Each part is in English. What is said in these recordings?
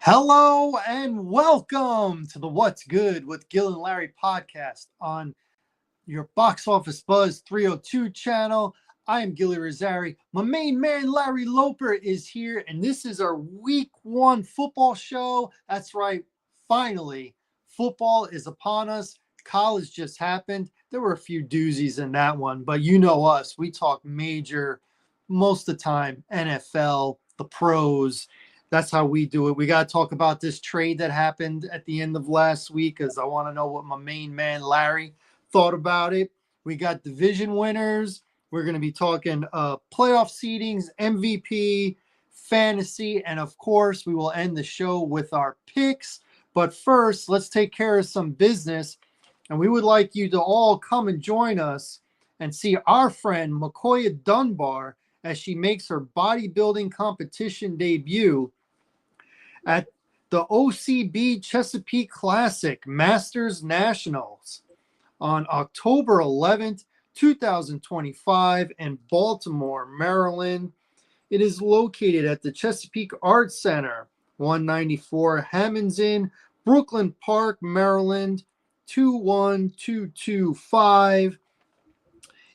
Hello and welcome to the What's Good with Gil and Larry podcast on your Box Office Buzz 302 channel. I am Gilly Rosari. My main man, Larry Loper, is here, and this is our week one football show. That's right, finally, football is upon us. College just happened. There were a few doozies in that one, but you know us. We talk major most of the time, NFL, the pros. That's how we do it. We got to talk about this trade that happened at the end of last week because I want to know what my main man, Larry, thought about it. We got division winners. We're going to be talking playoff seedings, MVP, fantasy, and of course, we will end the show with our picks. But first, let's take care of some business. And we would like you to all come and join us and see our friend McCoya Dunbar as she makes her bodybuilding competition debut at the OCB Chesapeake Classic Masters Nationals on October 11th, 2025 in Baltimore, Maryland. It is located at the Chesapeake Arts Center, 194 Hammond's Inn, Brooklyn Park, Maryland, 21225.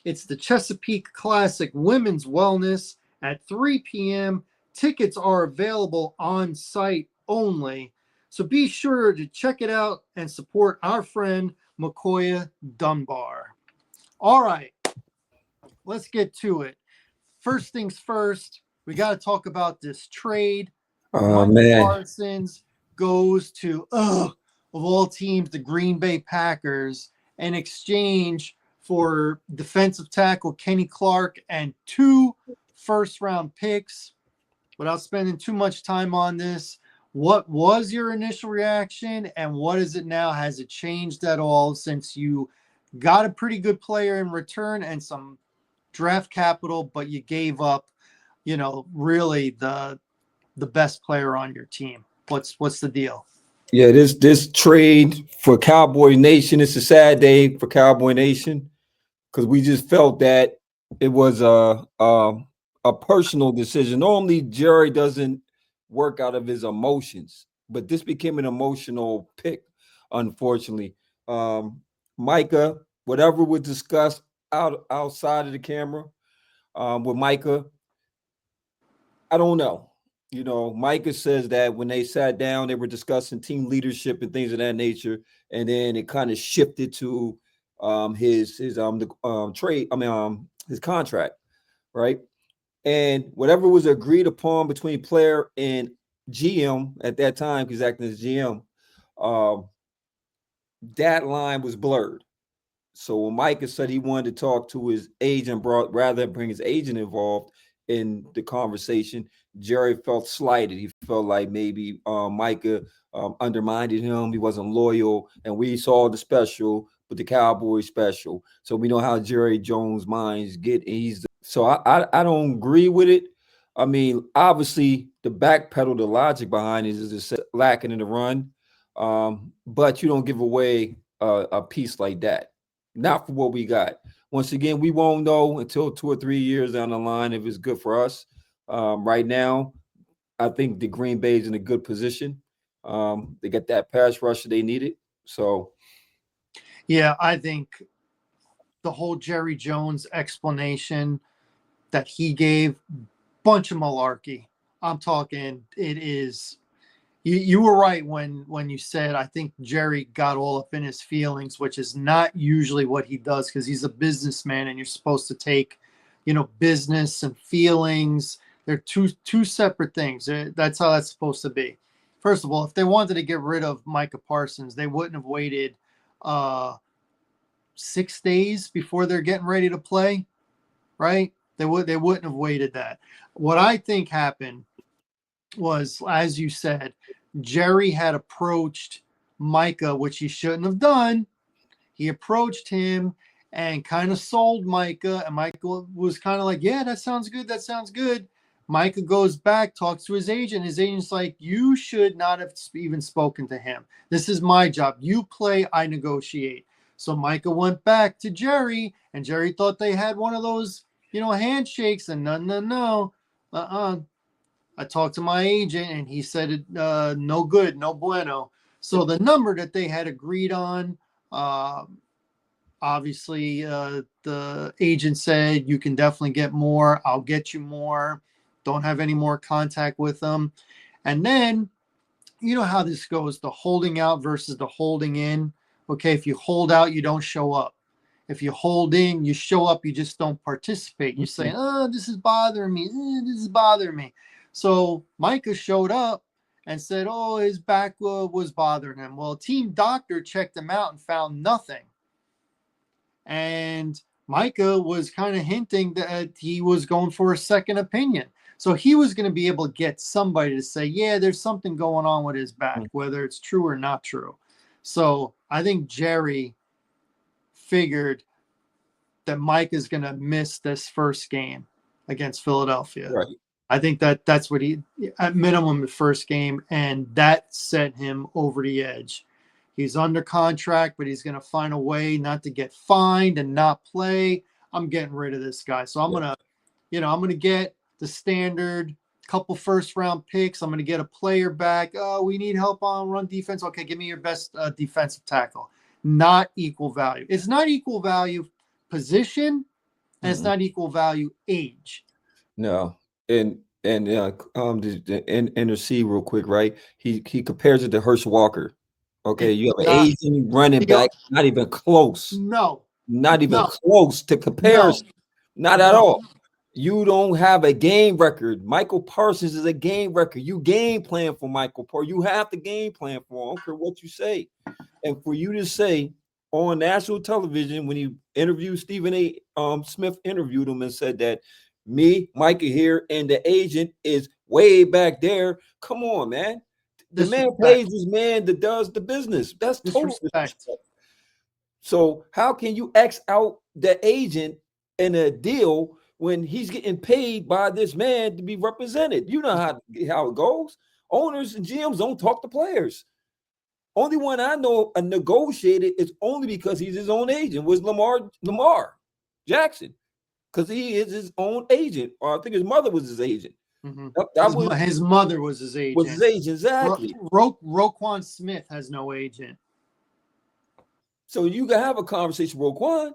It's the Chesapeake Classic Women's Wellness at 3 p.m. Tickets are available on site only. So be sure to check it out and support our friend McCoya Dunbar. All right, let's get to it. First things first, we got to talk about this trade. Micah Parsons goes to, of all teams, the Green Bay Packers in exchange for defensive tackle Kenny Clark and 2 first-round picks. Without spending too much time on this, what was your initial reaction and what is it now? Has it changed at all since you got a pretty good player in return and some draft capital, but you gave up, really the best player on your team? What's the deal? Yeah, this trade for Cowboy Nation, it's a sad day for Cowboy Nation because we just felt that it was a personal decision. Normally, Jerry doesn't work out of his emotions, but this became an emotional pick, unfortunately. Micah, whatever was discussed outside of the camera with Micah, I don't know. Micah says that when they sat down, they were discussing team leadership and things of that nature, and then it kind of shifted to his trade. His contract, right? And whatever was agreed upon between player and GM at that time, because acting as GM, that line was blurred. So when Micah said he wanted to talk to his agent, rather than bring his agent involved in the conversation, Jerry felt slighted. He felt like maybe Micah undermined him. He wasn't loyal. And we saw the special, but the Cowboys special. So we know how Jerry Jones' minds get. So I don't agree with it. I mean, obviously, the backpedal, the logic behind it is just lacking in the run. But you don't give away a piece like that. Not for what we got. Once again, we won't know until 2 or 3 years down the line if it's good for us. Right now, I think the Green Bay is in a good position. They got that pass rusher they needed. So, yeah, I think the whole Jerry Jones explanation that he gave, bunch of malarkey. I'm talking, it is. You were right when you said I think Jerry got all up in his feelings, which is not usually what he does because he's a businessman and you're supposed to take, business and feelings. They're two separate things. That's how that's supposed to be. First of all, if they wanted to get rid of Micah Parsons, they wouldn't have waited 6 days before they're getting ready to play, right? They wouldn't have waited that. What I think happened was, as you said, Jerry had approached Micah, which he shouldn't have done. He approached him and kind of sold Micah, and Micah was kind of like, yeah, that sounds good. That sounds good. Micah goes back, talks to his agent. His agent's like, you should not have even spoken to him. This is my job. You play, I negotiate. So Micah went back to Jerry, and Jerry thought they had one of those, handshakes, and no. I talked to my agent, and he said it no good, no bueno. So the number that they had agreed on, obviously, the agent said you can definitely get more. I'll get you more. Don't have any more contact with them. And then you know how this goes, the holding out versus the holding in. Okay, if you hold out, you don't show up. If you hold in, you show up, you just don't participate. You say, oh, this is bothering me. This is bothering me. So Micah showed up and said, oh, his back was bothering him. Well, a team doctor checked him out and found nothing. And Micah was kind of hinting that he was going for a second opinion. So he was going to be able to get somebody to say, yeah, there's something going on with his back, whether it's true or not true. So I think Jerry figured that Mike is going to miss this first game against Philadelphia. Right. I think that's what he, at minimum, the first game, and that set him over the edge. He's under contract, but he's going to find a way not to get fined and not play. I'm getting rid of this guy. So I'm going to get the standard couple first-round picks. I'm going to get a player back. Oh, we need help on run defense. Okay, give me your best defensive tackle. Not equal value. It's not equal value position, and it's not equal value age. No. And intercede real quick, right? He compares it to Hurst Walker. Okay, you have an Asian running back, not even close. No. Not even close to comparison. Not at all. You don't have a game record. Michael Parsons is a game record. You game plan for Michael Parsons. You have to game plan for him. I don't care what you say. And for you to say on national television, when you interviewed Stephen A. Smith interviewed him and said that me, Micah here, and the agent is way back there. Come on, man. The man pays this man that does the business. That's total disrespect. So how can you X out the agent in a deal when he's getting paid by this man to be represented? You know how it goes. Owners and GMs don't talk to players. Only one I know negotiated is only because he's his own agent was Lamar Jackson, because he is his own agent. Or I think his mother was his agent. His mother was his agent. Was his agent, exactly. Roquan Smith has no agent. So you can have a conversation with Roquan.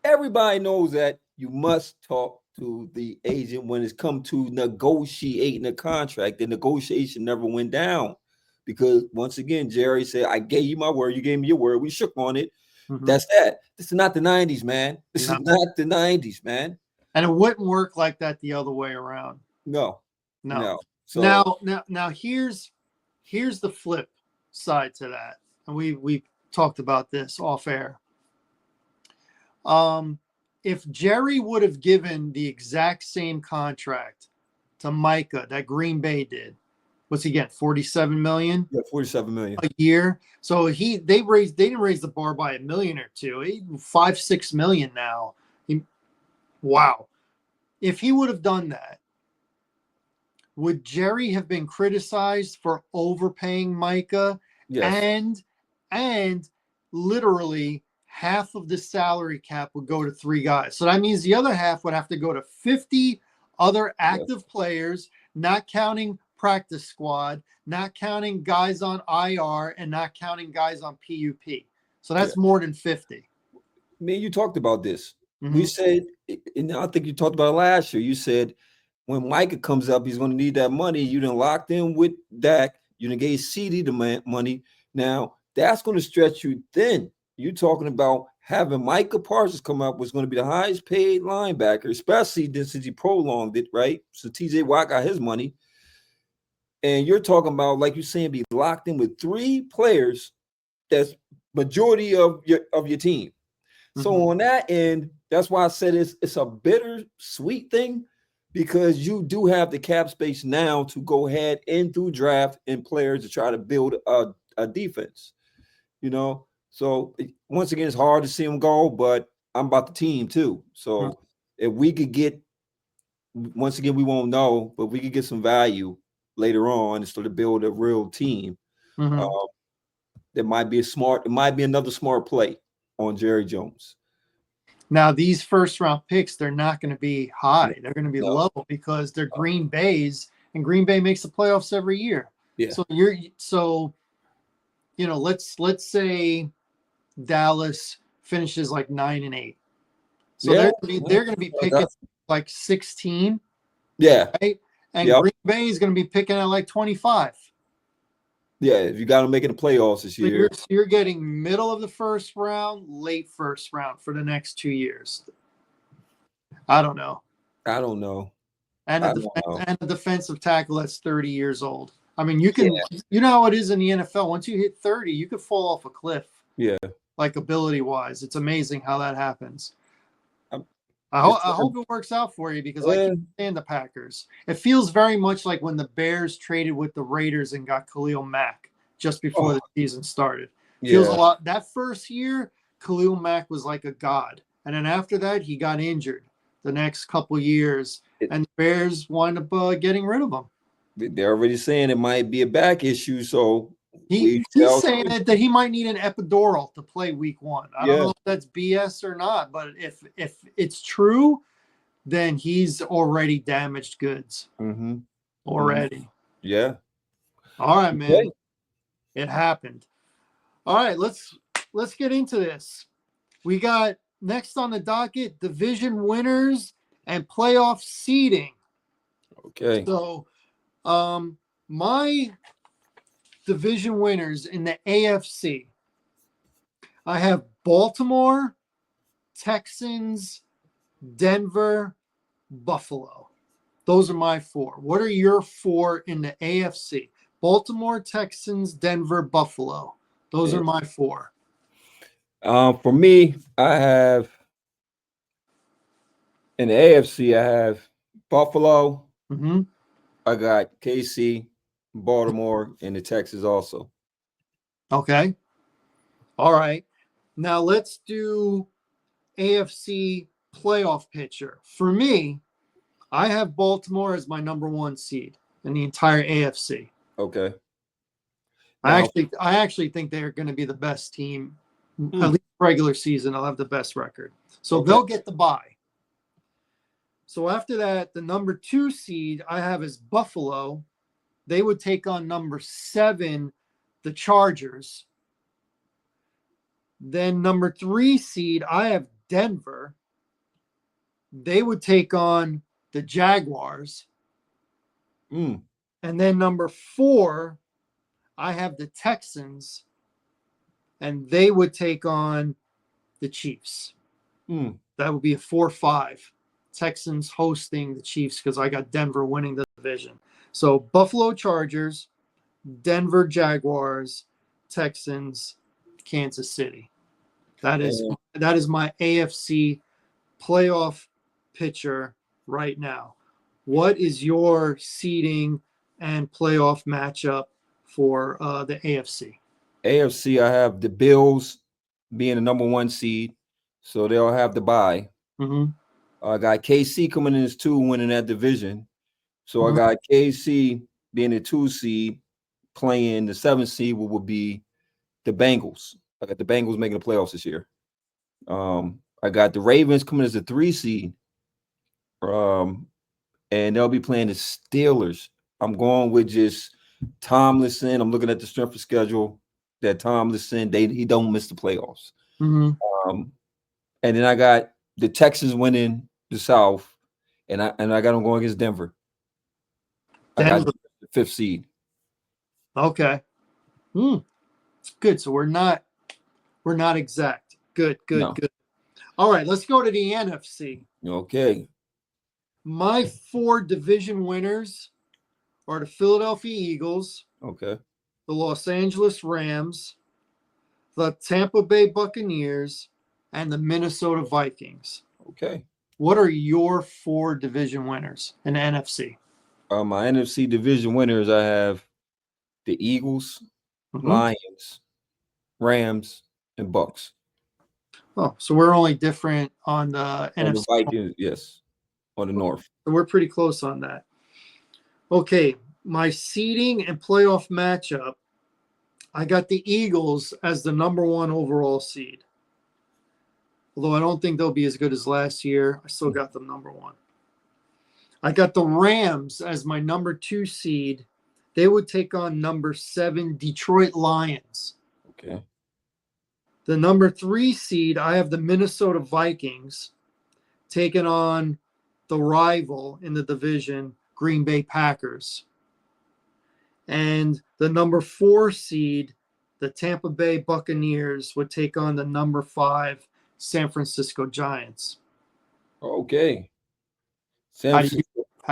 Everybody knows that you must talk to the agent when it's come to negotiating a contract. The negotiation never went down because, once again, Jerry said, I gave you my word. You gave me your word. We shook on it. That's that. This is not the 90s, man. This is not the 90s, man. And it wouldn't work like that the other way around. No. So now here's the flip side to that. And we talked about this off air. If Jerry would have given the exact same contract to Micah that Green Bay did, what's he get? $47 million? Yeah, $47 million a year. So they didn't raise the bar by $1 million or $2 million. $5-6 million now. Wow. If he would have done that, would Jerry have been criticized for overpaying Micah? Yes. And literally half of the salary cap would go to 3 guys. So that means the other half would have to go to 50 other active players, not counting practice squad, not counting guys on IR, and not counting guys on PUP. So that's more than 50. Me and you talked about this. We said, and I think you talked about it last year. You said when Micah comes up, he's going to need that money. You done locked in with Dak. You done gave CD the money. Now, that's going to stretch you thin. You're talking about having Micah Parsons come up was going to be the highest paid linebacker, especially since he prolonged it, right? So TJ Watt got his money. And you're talking about, like you're saying, be locked in with 3 players that's majority of your team. So on that end, that's why I said it's a bittersweet thing, because you do have the cap space now to go ahead and through draft and players to try to build a defense, So once again, it's hard to see them go, but I'm about the team too. So if we could get, once again, we won't know, but we could get some value later on and start to build a real team. That might be another smart play on Jerry Jones. Now, these first round picks, they're not going to be high. They're going to be No. low because they're Green Bay's, and Green Bay makes the playoffs every year. Yeah. So let's say Dallas finishes like 9-8. So Yeah. they're going to be picking like 16, Yeah. right? And Yep. Green Bay is going to be picking at like 25. Yeah. If you got them making the playoffs this year. So you're getting middle of the first round, late first round for the next 2 years. I don't know. I don't know. And a defensive tackle that's 30 years old. I mean, you know how it is in the NFL. Once you hit 30, you could fall off a cliff. Yeah. Like ability wise, it's amazing how that happens. I hope it works out for you because I can't stand the Packers. It feels very much like when the Bears traded with the Raiders and got Khalil Mack just before the season started. Feels a lot. That first year, Khalil Mack was like a god, and then after that, he got injured. The next couple years, and the Bears wind up getting rid of him. They're already saying it might be a back issue, so he's saying that he might need an epidural to play week 1. I don't know if that's BS or not, but if it's true, then he's already damaged goods. Already. Yeah. All right, man. It happened. All right, let's get into this. We got next on the docket, division winners and playoff seeding. Okay. So, my division winners in the AFC, I have Baltimore, Texans, Denver, Buffalo. Those are my 4. What are your 4 in the AFC? Baltimore, Texans, Denver, Buffalo. Those are my 4. For me, I have in the AFC, I have Buffalo. I got KC, Baltimore, and the Texans also. Okay. All right. Now let's do AFC playoff picture. For me, I have Baltimore as my number 1 seed in the entire AFC. Okay. I actually think they're going to be the best team. At least regular season, they'll have the best record. So they'll get the bye. So after that, the number 2 seed I have is Buffalo. They would take on number 7, the Chargers. Then number 3 seed, I have Denver. They would take on the Jaguars. And then number 4, I have the Texans. And they would take on the Chiefs. That would be a 4-5. Texans hosting the Chiefs because I got Denver winning the division. So Buffalo Chargers, Denver Jaguars, Texans, Kansas City. That is my AFC playoff picture right now. What is your seeding and playoff matchup for the AFC? AFC, I have the Bills being the number 1 seed, so they'll have the bye. I got KC coming in as 2, winning that division. So I got KC being the 2 seed, playing the 7 seed, what would be the Bengals. I got the Bengals making the playoffs this year. I got the Ravens coming as a 3 seed. And they'll be playing the Steelers. I'm going with just Tomlinson. I'm looking at the strength of schedule that Tomlinson, he don't miss the playoffs. And then I got the Texans winning the South, and I got them going against Denver. I got the 5th seed. Okay. Good. So we're not exact. Good. All right, let's go to the NFC. Okay. My 4 division winners are the Philadelphia Eagles. Okay. The Los Angeles Rams, the Tampa Bay Buccaneers, and the Minnesota Vikings. Okay. What are your 4 division winners in the NFC? My NFC division winners, I have the Eagles, Lions, Rams, and Bucks. Oh, so we're only different on the NFC. The Vikings, yes, on the North. So we're pretty close on that. Okay, my seeding and playoff matchup, I got the Eagles as the number 1 overall seed. Although I don't think they'll be as good as last year. I still got them number 1. I got the Rams as my number 2 seed. They would take on number 7 Detroit Lions. Okay. The number 3 seed, I have the Minnesota Vikings taking on the rival in the division, Green Bay Packers. And the number 4 seed, the Tampa Bay Buccaneers, would take on the number 5 San Francisco Giants. Okay. How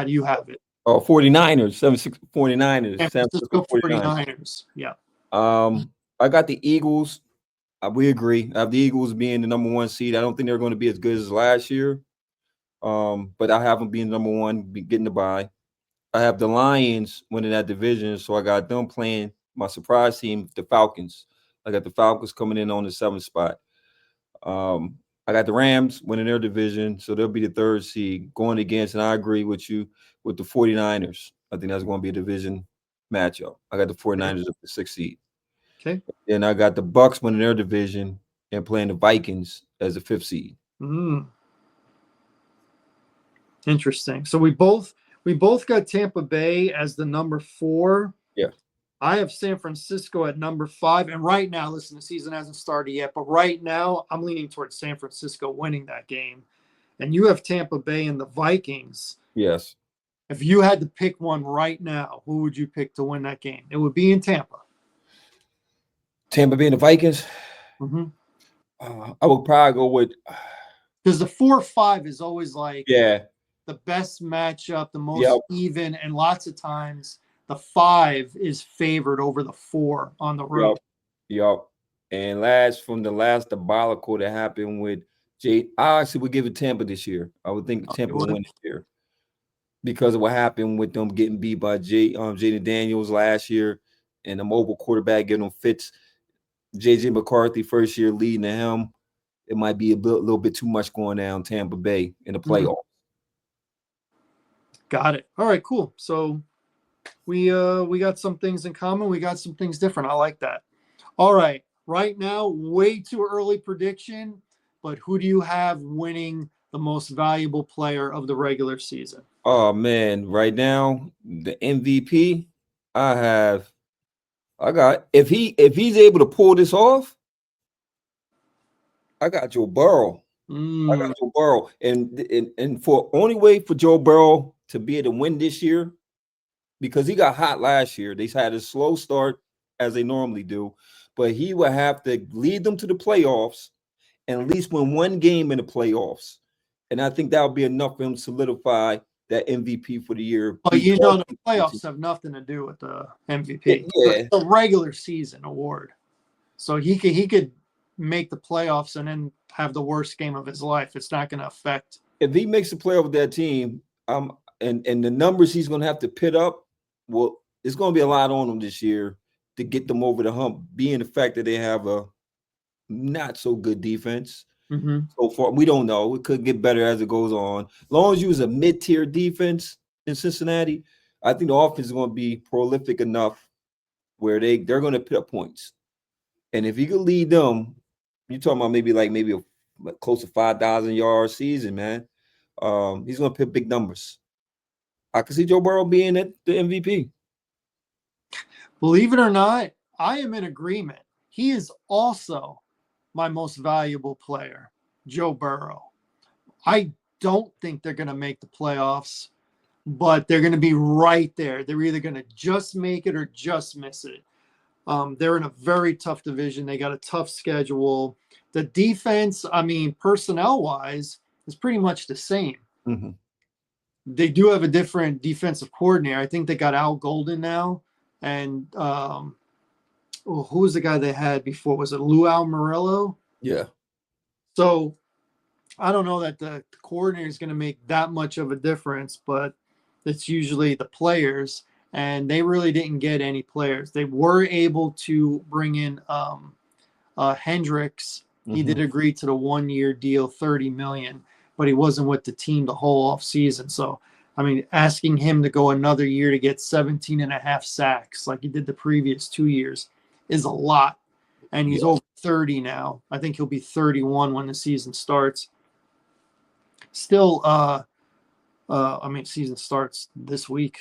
do you have it? Oh, 49ers, 76 49ers. San Francisco 49ers. Yeah. I got the Eagles. We agree. I have the Eagles being the number 1 seed. I don't think they're going to be as good as last year. But I have them being number 1, getting the bye. I have the Lions winning that division, so I got them playing my surprise team, the Falcons. I got the Falcons coming in on the 7th spot. I got the Rams winning their division, so they'll be the 3rd seed going against, and I agree with you, with the 49ers. I think that's going to be a division matchup. I got the 49ers at the 6th seed. Okay. And I got the Bucks winning their division and playing the Vikings as the 5th seed. Interesting. So we both got Tampa Bay as the number 4. Yeah. I have San Francisco at number 5. And right now, listen, the season hasn't started yet, but right now I'm leaning towards San Francisco winning that game. And you have Tampa Bay and the Vikings. Yes. If you had to pick one right now, who would you pick to win that game? It would be in Tampa. Tampa Bay and the Vikings? Mm-hmm. I would probably go with... Because the 4-5 is always like the best matchup, the most even, and lots of times the 5 is favored over the 4 on the road. Yep. And from the last debacle that happened with Jay, I actually would give it Tampa this year. I would think Tampa would win this year because of what happened with them getting beat by Jaden Daniels last year and the mobile quarterback getting them fits. JJ McCarthy first year leading to him. It might be a little bit too much going down Tampa Bay in the playoffs. Got it. All right, cool. So we got some things in common. We got some things different. I like that. All right. Right now, way too early prediction, but who do you have winning the most valuable player of the regular season? Oh man, right now, the MVP, I got if he's able to pull this off, I got Joe Burrow. I got Joe Burrow. And for only way for Joe Burrow to be able to win this year, because he got hot last year. They had a slow start as they normally do, but he will have to lead them to the playoffs and at least win one game in the playoffs. And I think that'll be enough for him to solidify that MVP for the year. But you know, the playoffs have nothing to do with the MVP. Yeah. It's a regular season award. So he could make the playoffs and then have the worst game of his life. It's not going to affect. If he makes the playoff with that team, and the numbers he's going to have to pit up, well, it's going to be a lot on him this year to get them over the hump, being the fact that they have a not so good defense. So far, we don't know. It could get better as it goes on. As long as you use a mid-tier defense in Cincinnati, I think the offense is going to be prolific enough where they're going to put up points. And if he could lead them, you're talking about maybe a close to 5,000 yard season, man. He's going to put big numbers. I can see Joe Burrow being the MVP. Believe it or not, I am in agreement. He is also my most valuable player, Joe Burrow. I don't think they're going to make the playoffs, but they're going to be right there. They're either going to just make it or just miss it. They're in a very tough division. They got a tough schedule. The defense, personnel-wise, is pretty much the same. They do have a different defensive coordinator. I think they got Al Golden now. And who was the guy they had before? Was it Lou Murillo? Yeah. So I don't know that the coordinator is going to make that much of a difference, but it's usually the players. And they really didn't get any players. They were able to bring in Hendricks. He did agree to the 1-year deal, $30 million, but he wasn't with the team the whole offseason. So, asking him to go another year to get 17.5 sacks like he did the previous 2 years is a lot. and he's over 30 now. I think he'll be 31 when the season starts. Still, season starts this week.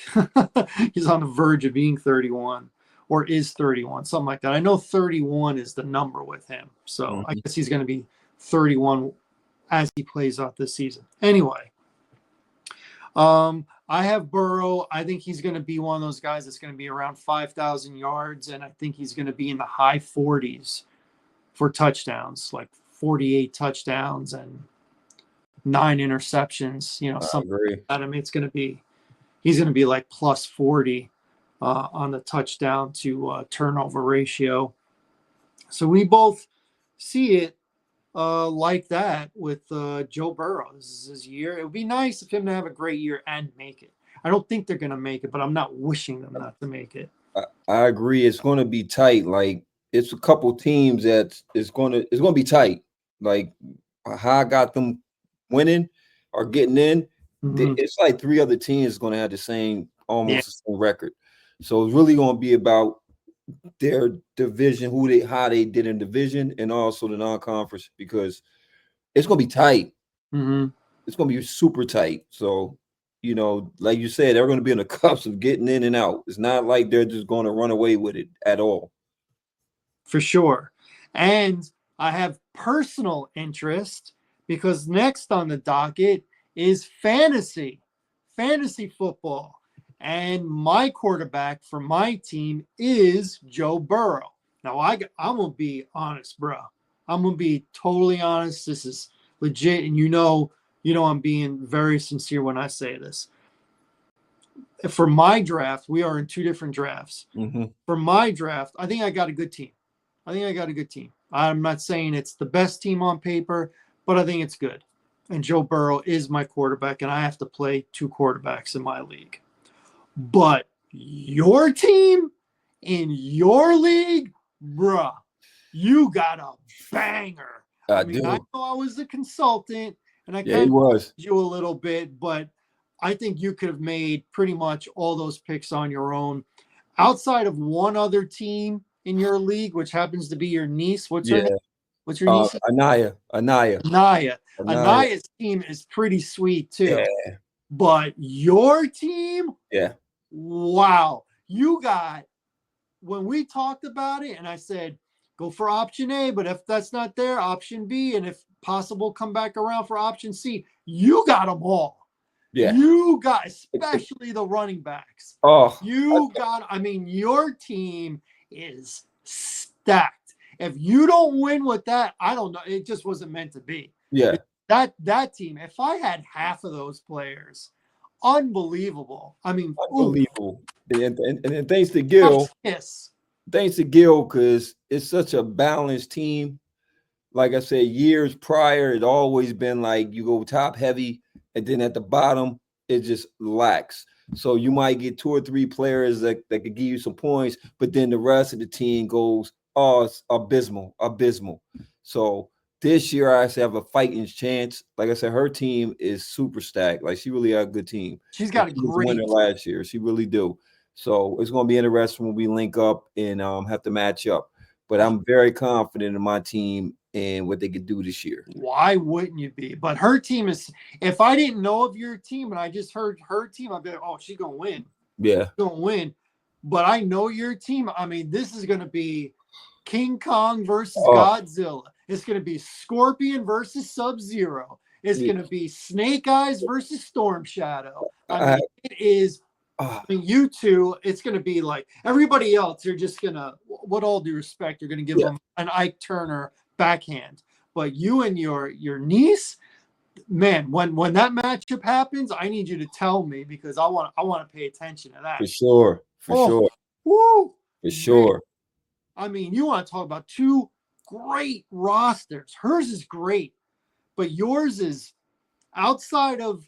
He's on the verge of being 31 or is 31, something like that. I know 31 is the number with him. So I guess he's going to be 31 as he plays out this season. Anyway, I have Burrow. I think he's going to be one of those guys that's going to be around 5,000 yards, and I think he's going to be in the high 40s for touchdowns, like 48 touchdowns and 9 interceptions, something like that. I mean, he's going to be like plus 40 on the touchdown to turnover ratio. So we both see it like that with Joe Burrow. This is his year. It would be nice of him to have a great year and make it. I don't think they're going to make it, but I'm not wishing them not to make it. I agree. It's going to be tight. Like, it's a couple teams that it's going to be tight. Like, how I got them winning or getting in, it's like 3 other teams going to have the same, almost the same record. So it's really going to be about their division, how they did in division, and also the non-conference, because it's going to be tight. It's going to be super tight. So, like you said, they're going to be in the cups of getting in and out. It's not like they're just going to run away with it at all. For sure. And I have personal interest because next on the docket is fantasy football. And my quarterback for my team is Joe Burrow. Now, I'm going to be honest, bro. I'm going to be totally honest. This is legit. And I'm being very sincere when I say this. For my draft, we are in 2 different drafts. For my draft, I think I got a good team. I'm not saying it's the best team on paper, but I think it's good. And Joe Burrow is my quarterback, and I have to play 2 quarterbacks in my league. But your team in your league, bruh, you got a banger. I know I was the consultant, and I kind of you a little bit, but I think you could have made pretty much all those picks on your own. Outside of one other team in your league, which happens to be your niece. What's her name? What's your niece? Anaya. Anaya's team is pretty sweet too. Yeah. But your team, yeah, wow. You got, when we talked about it, and I said, go for option A, but if that's not there, option B, and if possible, come back around for option C. You got them all. Yeah. You got, especially the running backs. Your team is stacked. If you don't win with that, I don't know. It just wasn't meant to be. Yeah. That team, if I had half of those players, unbelievable. Unbelievable. And thanks to Gil. Yes. Thanks to Gil, because it's such a balanced team. Like I said, years prior, it's always been like you go top heavy, and then at the bottom, it just lacks. So you might get 2 or 3 players that could give you some points, but then the rest of the team goes, it's abysmal. So this year, I actually have a fighting chance. Like I said, her team is super stacked. Like, she really got a good team. She's got a great winner last year. She really do. So it's going to be interesting when we link up and have to match up. But I'm very confident in my team and what they could do this year. Why wouldn't you be? But her team is, if I didn't know of your team and I just heard her team, I'd be like, oh, she's going to win. Yeah. She's going to win. But I know your team. This is going to be King Kong versus Godzilla. It's going to be Scorpion versus Sub-Zero. It's going to be Snake Eyes versus Storm Shadow. It is. You two, it's going to be like everybody else. You're just going to, with all due respect, you're going to give them an Ike Turner backhand. But you and your niece, man, when that matchup happens, I need you to tell me, because I want to pay attention to that. For sure. Woo, for sure. You want to talk about 2 great rosters. Hers is great, but yours is, outside of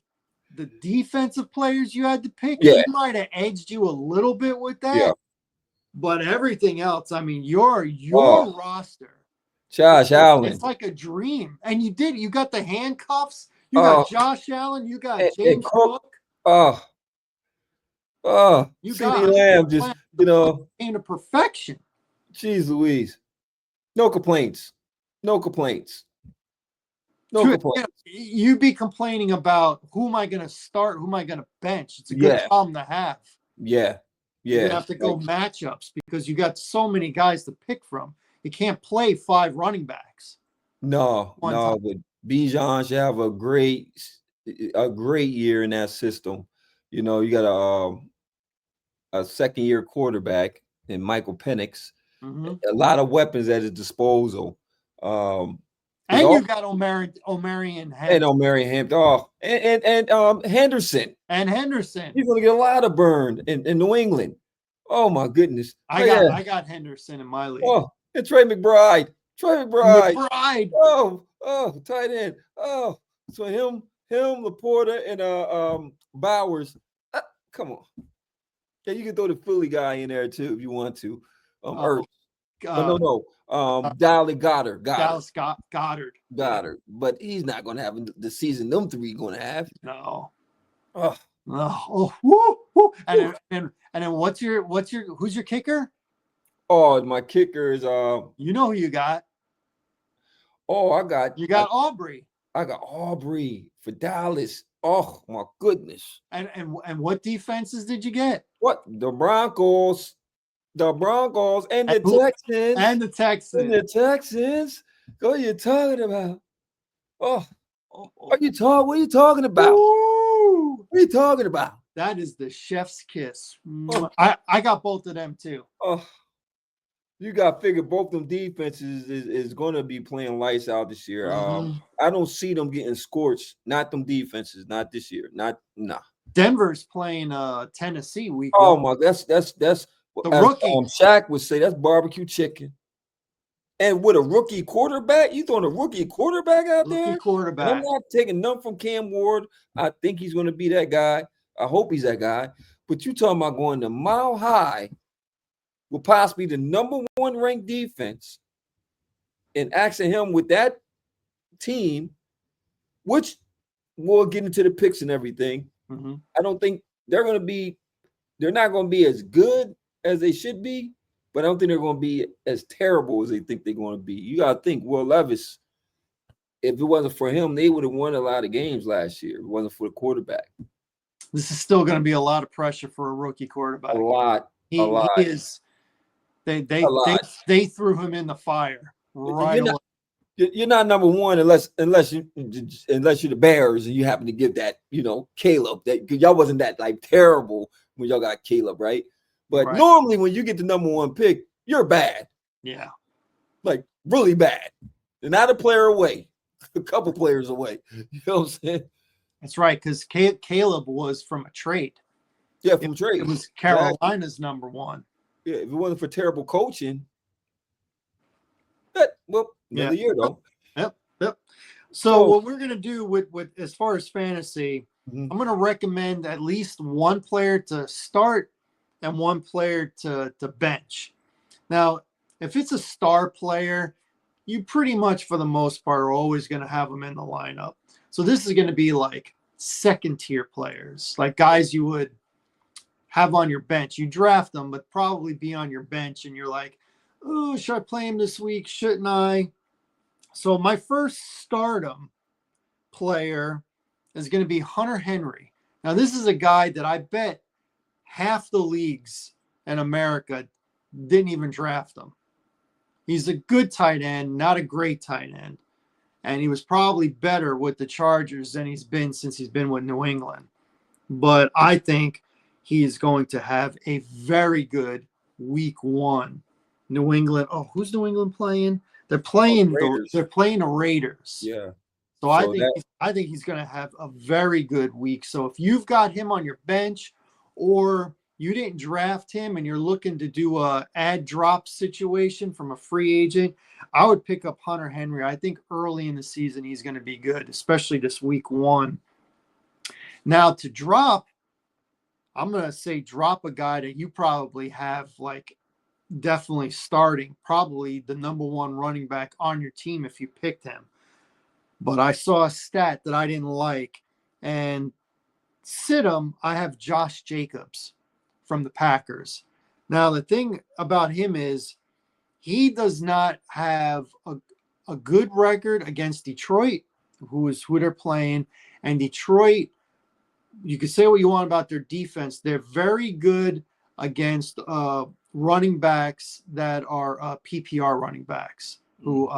the defensive players you had to pick, he might have edged you a little bit with that. Yeah. But everything else, your roster. Josh Allen. It's like a dream. And you got the handcuffs. You got Josh Allen. You got James Cook. You CeeDee Lamb just, came to perfection. Jeez Louise. No complaints. No complaints. No complaints. You'd be complaining about who am I going to start? Who am I going to bench? It's a good problem to have. Yeah. You're going to have to go matchups because you got so many guys to pick from. You can't play 5 running backs. No. But Bijan should have a great year in that system. You know, you got a second-year quarterback in Michael Penix. Mm-hmm. A lot of weapons at his disposal. And you got Omarion Hampton. And Omarion Hampton. Oh, and Henderson. And Henderson. He's going to get a lot of burn in New England. Oh, my goodness. I got Henderson in my league. Oh, and Trey McBride. Oh, tight end. Oh, so him, Laporta, and Bowers. Come on. Yeah, you can throw the Philly guy in there too if you want to. Dallas Goddard. But he's not going to have the season them 3 going to have. No. Oh. Woo. And then who's your kicker? Oh, my kicker is you know who you got. Oh, you got Aubrey. I got Aubrey for Dallas. Oh my goodness. And what defenses did you get? What? The Broncos and the Texans. And the Texans. What are you talking about? What are you talking about? Ooh. What are you talking about? That is the chef's kiss. I got both of them too. Oh, you got to figure both them defenses is going to be playing lights out this year. Mm-hmm. I don't see them getting scorched. Not them defenses. Not this year. Nah. Denver's playing Tennessee week. Oh my, that's the rookie. Shaq would say that's barbecue chicken. And with a rookie quarterback, you throwing a rookie quarterback out there? Quarterback. And I'm not taking none from Cam Ward. I think he's going to be that guy. I hope he's that guy. But you talking about going to Mile High with possibly the number 1 ranked defense and asking him with that team, which we'll get into the picks and everything. Mm-hmm. I don't think they're not going to be as good as they should be, but I don't think they're going to be as terrible as they think they're going to be. You got to think Will Levis, if it wasn't for him, they would have won a lot of games last year. If it wasn't for the quarterback. This is still going to be a lot of pressure for a rookie quarterback. A lot. He is. They threw him in the fire right away. You're not number 1 unless you're the Bears and you happen to give that, Caleb. That y'all wasn't that like terrible when y'all got Caleb, right? But normally when you get the number 1 pick, you're bad. Yeah. Like really bad. They're not a player away, a couple players away. You know what I'm saying? That's right, because Caleb was from a trade. Yeah, from trade. It was Carolina's number 1. Yeah, if it wasn't for terrible coaching. Another year though. Yep. So what we're gonna do with as far as fantasy, I'm gonna recommend at least 1 player to start and 1 player to bench. Now, if it's a star player, you pretty much for the most part are always gonna have them in the lineup. So this is gonna be like 2nd-tier players, like guys you would have on your bench. You draft them, but probably be on your bench, and you're like, oh, should I play him this week? Shouldn't I? So my first stardom player is going to be Hunter Henry. Now, this is a guy that I bet half the leagues in America didn't even draft him. He's a good tight end, not a great tight end. And he was probably better with the Chargers than he's been since he's been with New England. But I think he is going to have a very good week 1. New England. Oh, who's New England playing? They're playing the Raiders. Yeah. So I think he's going to have a very good week. So if you've got him on your bench, or you didn't draft him and you're looking to do a add drop situation from a free agent, I would pick up Hunter Henry. I think early in the season he's going to be good, especially this week 1. Now to drop, I'm going to say drop a guy that you probably have like definitely starting, probably the number 1 running back on your team if you picked him. But I saw a stat that I didn't like, and sit him, I have Josh Jacobs from the Packers. Now, the thing about him is He does not have a good record against Detroit, who they're playing. And Detroit, you can say what you want about their defense. They're very good against running backs that are PPR running backs who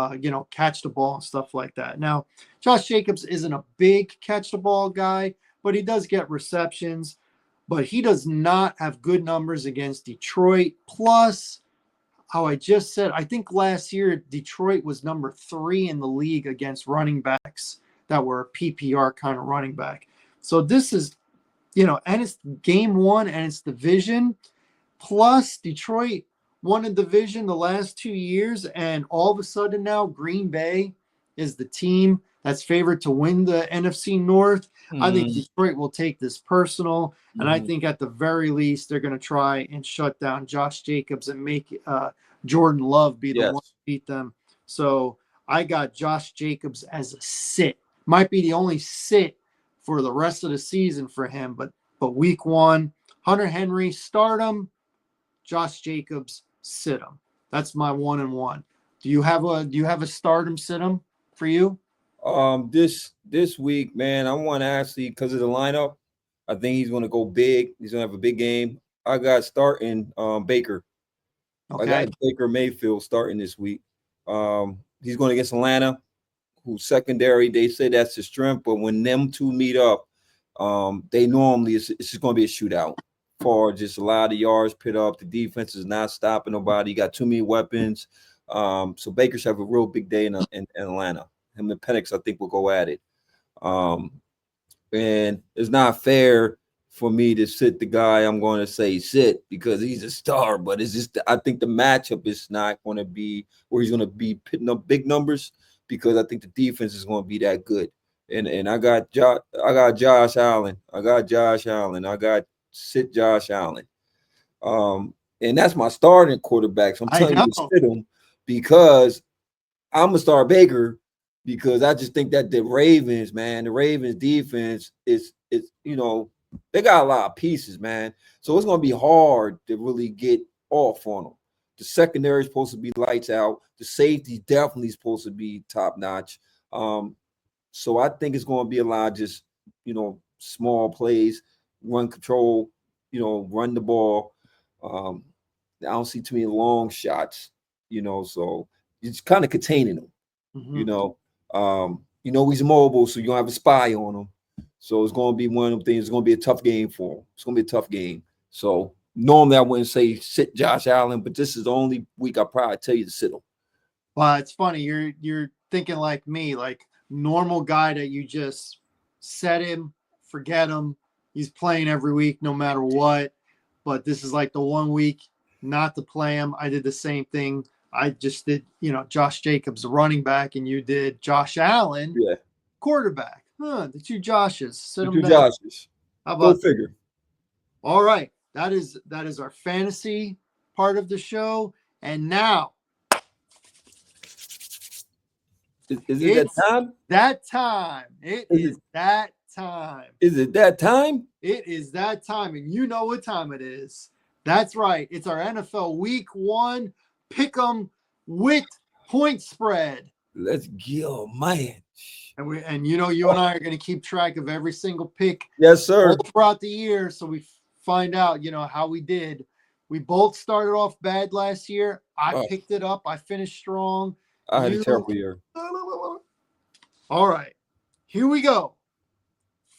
catch the ball and stuff like that. Now, Josh Jacobs isn't a big catch the ball guy, but he does get receptions. But he does not have good numbers against Detroit. Plus, how I just said, I think last year Detroit was number 3 in the league against running backs that were PPR kind of running back. So this is, and it's game 1 and it's division. Plus, Detroit won a division the last 2 years, and all of a sudden now Green Bay is the team that's favored to win the NFC North. I think Detroit will take this personal, and I think at the very least they're going to try and shut down Josh Jacobs and make Jordan Love be the one to beat them. So I got Josh Jacobs as a sit. Might be the only sit for the rest of the season for him, but week 1, Hunter Henry, start him. Josh Jacobs, sit him. That's my 1-1. Do you have a stardom sit him for you? This week, man, I want Ashley because of the lineup. I think he's going to go big. He's going to have a big game. I got starting Baker. Okay. I got Baker Mayfield starting this week. He's going against Atlanta, who's secondary. They say that's the strength, but when them two meet up, they normally it's just going to be a shootout. For just a lot of yards put up, the defense is not stopping nobody. You got too many weapons. So Baker should have a real big day in Atlanta. Him and Penix, I think, will go at it. And it's not fair for me to sit the guy I'm going to say sit because he's a star, but it's just I think the matchup is not going to be where he's going to be putting up big numbers because I think the defense is going to be that good. And I got Josh Allen. I got sit Josh Allen. And that's my starting quarterback. So I'm telling you to sit him because I'm gonna start Baker because I just think that the Ravens defense is they got a lot of pieces, man. So it's gonna be hard to really get off on them. The secondary is supposed to be lights out. The safety definitely supposed to be top notch. So I think it's gonna be a lot of just small plays, run control, run the ball. I don't see too many long shots, so it's kind of containing him. He's mobile, so you don't have a spy on him. So it's going to be one of them things. It's going to be a tough game for him. It's going to be a tough game. So normally I wouldn't say sit Josh Allen, but this is the only week I probably tell you to sit him. Well, it's funny. You're thinking like me, like normal guy that you just set him, forget him. He's playing every week, no matter what. But this is like the 1 week not to play him. I did the same thing. I just did, Josh Jacobs, the running back, and you did Josh Allen, quarterback. The 2 Joshes. Sit them down. Joshes. How about go figure? That? All right. That is our fantasy part of the show. And now is it that time? That time. It is that time. Is it that time? It is that time, and you know what time it is. That's right. It's our NFL Week 1 Pick'em with point spread. Let's go, man. And you and I are going to keep track of every single pick. Yes, sir. Throughout the year, so we find out, how we did. We both started off bad last year. I picked it up. I finished strong. I had a terrible year. All right, here we go.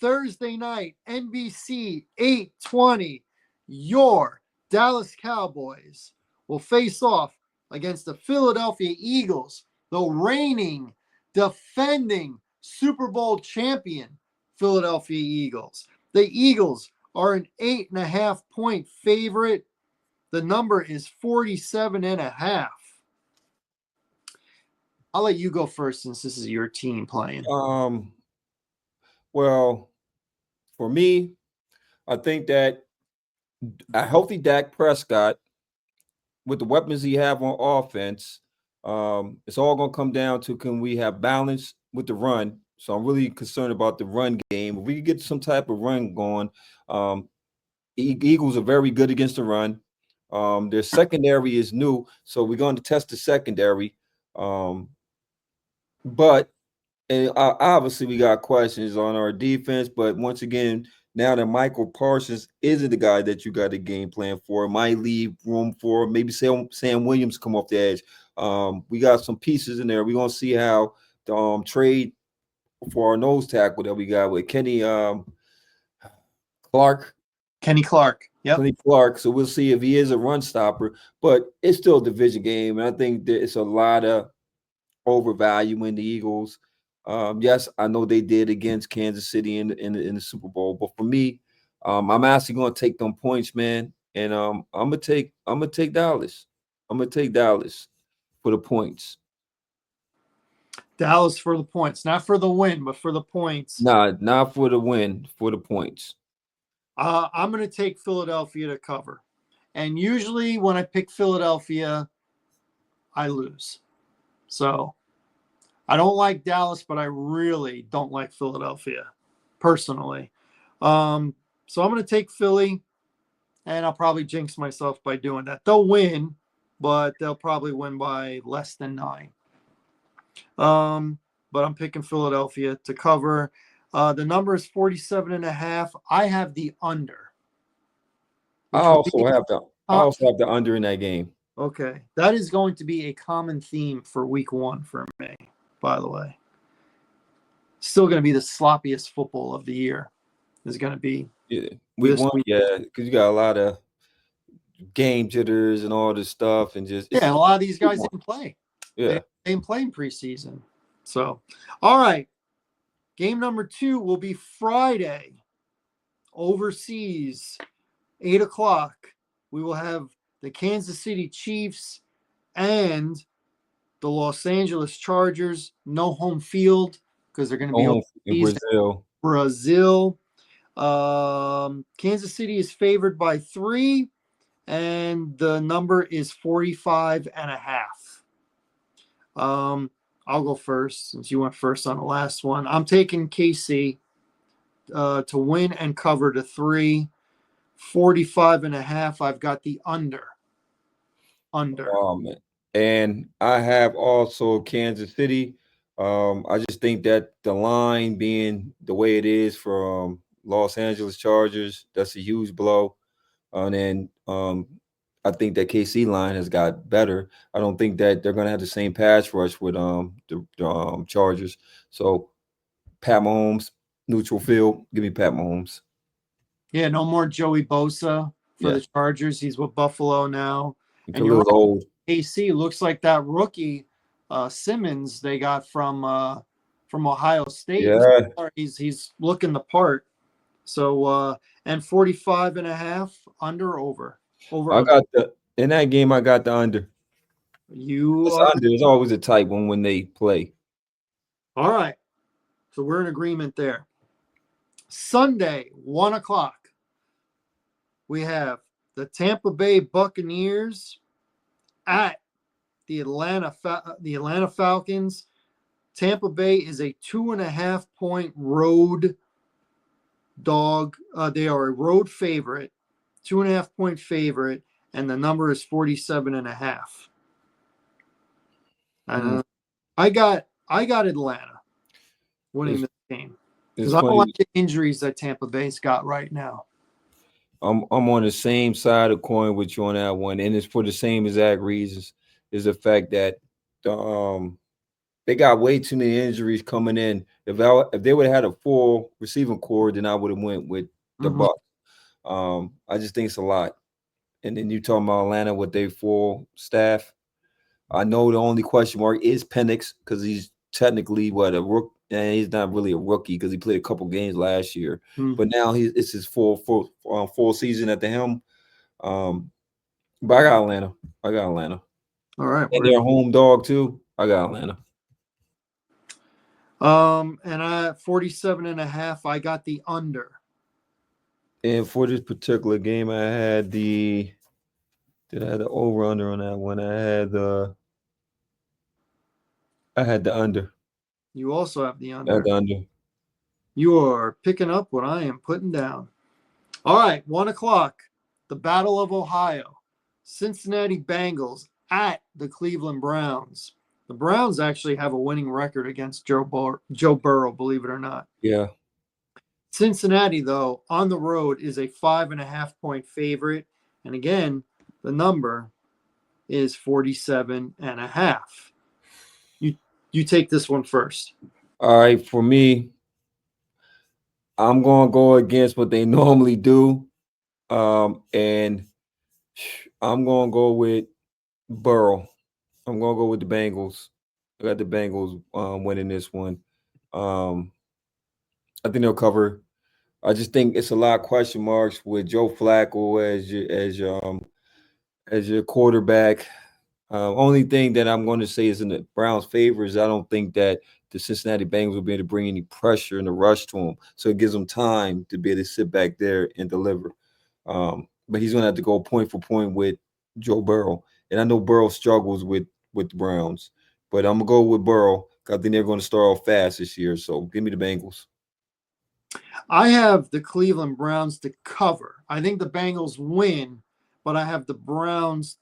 Thursday night, NBC 8:20. Your Dallas Cowboys will face off against the Philadelphia Eagles, the reigning, defending Super Bowl champion Philadelphia Eagles. The Eagles are an 8.5-point favorite. The number is 47.5. I'll let you go first since this is your team playing. Well, for me, I think that a healthy Dak Prescott with the weapons he have on offense, it's all going to come down to can we have balance with the run. So I'm really concerned about the run game. If we can get some type of run going, Eagles are very good against the run. Their secondary is new, so we're going to test the secondary. But and obviously we got questions on our defense. But once again, now that Michael Parsons isn't the guy that you got a game plan for, it might leave room for maybe Sam Williams come off the edge. We got some pieces in there. We're gonna see how the trade for our nose tackle that we got with Clark. Kenny Clark. Yep. Kenny Clark. So we'll see if he is a run stopper, but it's still a division game. And I think that it's a lot of overvaluing the Eagles. Yes, I know they did against Kansas City in the Super Bowl, but for me, I'm actually going to take them points, man, and I'm gonna take Dallas. I'm gonna take Dallas for the points. Dallas for the points, not for the win, but for the points. Nah, not for the win, for the points. I'm going to take Philadelphia to cover. And usually when I pick Philadelphia, I lose. So I don't like Dallas, but I really don't like Philadelphia personally. So I'm going to take Philly, and I'll probably jinx myself by doing that. They'll win, but they'll probably win by less than 9. But I'm picking Philadelphia to cover. The number is 47.5. I have the under. I also have the under in that game. Okay. That is going to be a common theme for week 1 for me, by the way. Still going to be the sloppiest football of the year. Is going to be. Yeah. Week 1, yeah, because you got a lot of game jitters and all this stuff. And just a lot of these guys didn't play. Yeah. They didn't play in preseason. So, all right. Game number 2 will be Friday, overseas, 8 o'clock. We will have the Kansas City Chiefs and the Los Angeles Chargers. No home field because they're going to be overseas in Brazil. Kansas City is favored by 3, and the number is 45.5. I'll go first since you went first on the last one. I'm taking KC to win and cover to 3. 45.5. I've got the under. And I have also Kansas City. I just think that the line being the way it is from Los Angeles Chargers, that's a huge blow. And then I think that KC line has got better. I don't think that they're going to have the same pass rush with the Chargers. So Pat Mahomes, neutral field. Give me Pat Mahomes. Yeah, no more Joey Bosa for the Chargers. He's with Buffalo now. And you're right, old. KC looks like that rookie Simmons they got from Ohio State. Yeah. He's looking the part. So and 45.5 under over. I got in that game. I got the under. Under is always a tight one when they play. All right, so we're in agreement there. Sunday, 1 o'clock. We have the Tampa Bay Buccaneers at the Atlanta Falcons. Tampa Bay is a 2.5-point road dog. They are a road favorite, 2.5-point favorite, and the number is 47.5. I got Atlanta winning this game because I don't like the injuries that Tampa Bay's got right now. I'm on the same side of the coin with you on that one, and it's for the same exact reasons. Is the fact that they got way too many injuries coming in. If they would have had a full receiving core, then I would have went with the Bucs. I just think it's a lot. And then you talking about Atlanta with their full staff. I know the only question mark is Penix because he's technically a rookie. And he's not really a rookie because he played a couple games last year. But now it's his full season at the helm. But I got Atlanta. All right. And they're a home dog too. I got Atlanta. And at 47.5, I got the under. And for this particular game, I had the over under on that one. I had the under. You also have the under. I had the under. You are picking up what I am putting down. All right, 1 o'clock, the Battle of Ohio. Cincinnati Bengals at the Cleveland Browns. The Browns actually have a winning record against Joe Burrow, believe it or not. Yeah. Cincinnati, though, on the road is a 5.5-point favorite. And again, the number is 47.5. You take this one first. All right, for me, I'm gonna go against what they normally do. And I'm gonna go with Burrow. I'm gonna go with the Bengals. I got the Bengals winning this one. I think they'll cover. I just think it's a lot of question marks with Joe Flacco as your quarterback. Only thing that I'm going to say is in the Browns' favor is I don't think that the Cincinnati Bengals will be able to bring any pressure and a rush to him. So it gives them time to be able to sit back there and deliver. But he's going to have to go point for point with Joe Burrow. And I know Burrow struggles with the Browns. But I'm going to go with Burrow. I think they're going to start off fast this year. So give me the Bengals. I have the Cleveland Browns to cover. I think the Bengals win, but I have the Browns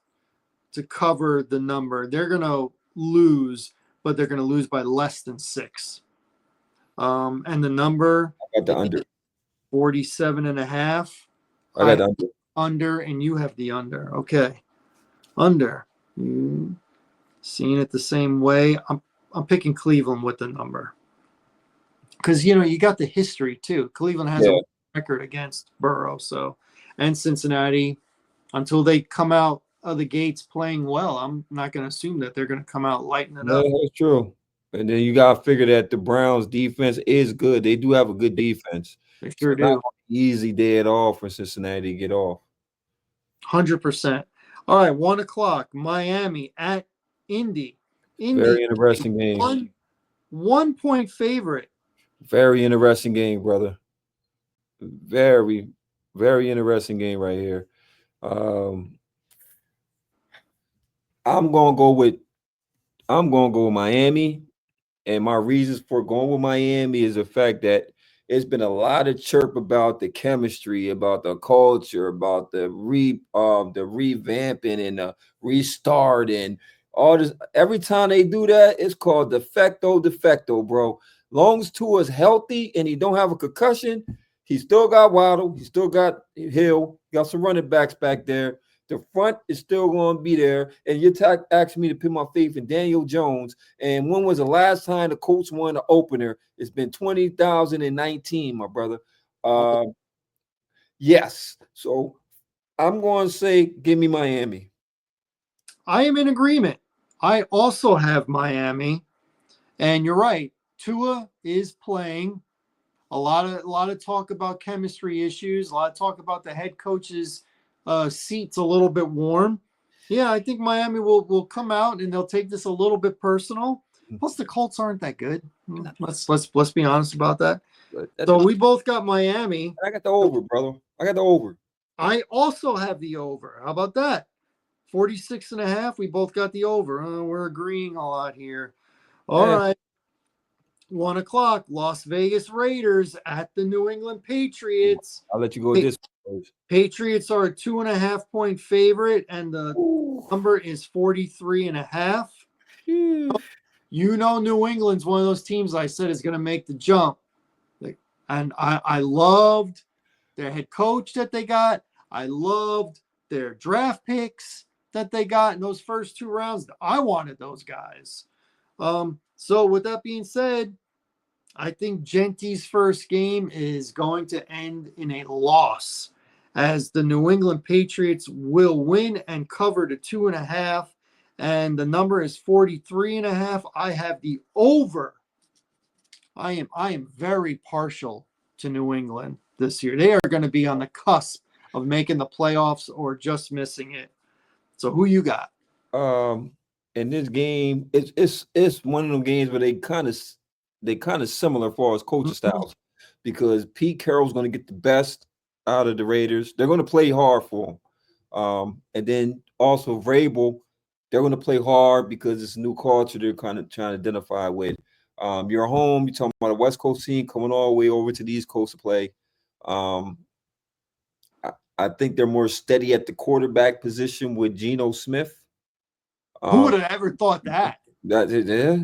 to cover the number. They're going to lose, but they're going to lose by less than 6. And the number I got the under. 47.5. I got the under. Under, and you have the under. Okay. Under. Seeing it the same way. I'm picking Cleveland with the number. Because, you got the history, too. Cleveland has a record against Burrow, and Cincinnati, until they come out of the gates playing well, I'm not going to assume that they're going to come out lighting it up. That's true. And then you got to figure that the Browns' defense is good. They do have a good defense. They sure do. Not easy day at all for Cincinnati to get off. 100%. All right, 1 o'clock, Miami at Indy. Very interesting game. 1-point favorite. Very interesting game, brother. Very, very interesting game right here. I'm gonna go with Miami, and my reasons for going with Miami is the fact that it's been a lot of chirp about the chemistry, about the culture, about the revamping and the restart and all this. Every time they do that, it's called defecto, bro. Long as Tua's healthy and he don't have a concussion, he still got Waddle, he still got Hill, got some running backs back there. The front is still going to be there. And you're asking me to put my faith in Daniel Jones. And when was the last time the Colts won an opener? It's been 2019, my brother. Yes. So I'm going to say, give me Miami. I am in agreement. I also have Miami. And you're right. Tua is playing. A lot of talk about chemistry issues. A lot of talk about the head coach's seats a little bit warm. Yeah, I think Miami will come out and they'll take this a little bit personal. Plus, the Colts aren't that good. Let's be honest about that. So we both got Miami. I got the over, brother. I got the over. I also have the over. How about that? 46.5. We both got the over. We're agreeing a lot here. All right. 1 o'clock, Las Vegas Raiders at the New England Patriots. I'll let you go with this. Patriots are a 2.5-point favorite, and the number is 43.5. New England's one of those teams I said is going to make the jump. And I loved their head coach that they got. I loved their draft picks that they got in those first 2 rounds. I wanted those guys. So with that being said, I think Gentry's first game is going to end in a loss, as the New England Patriots will win and cover to 2.5, and the number is 43.5. I have the over. I am very partial to New England this year. They are going to be on the cusp of making the playoffs or just missing it. So who you got? In this game, it's one of them games where they kind of similar as far as coaching styles, because Pete Carroll's going to get the best out of the Raiders. They're going to play hard for him. And then also Vrabel, they're going to play hard because it's a new culture they're kind of trying to identify with. You're home. You're talking about a West Coast team coming all the way over to the East Coast to play. I think they're more steady at the quarterback position with Geno Smith. Who would have ever thought that? Yeah.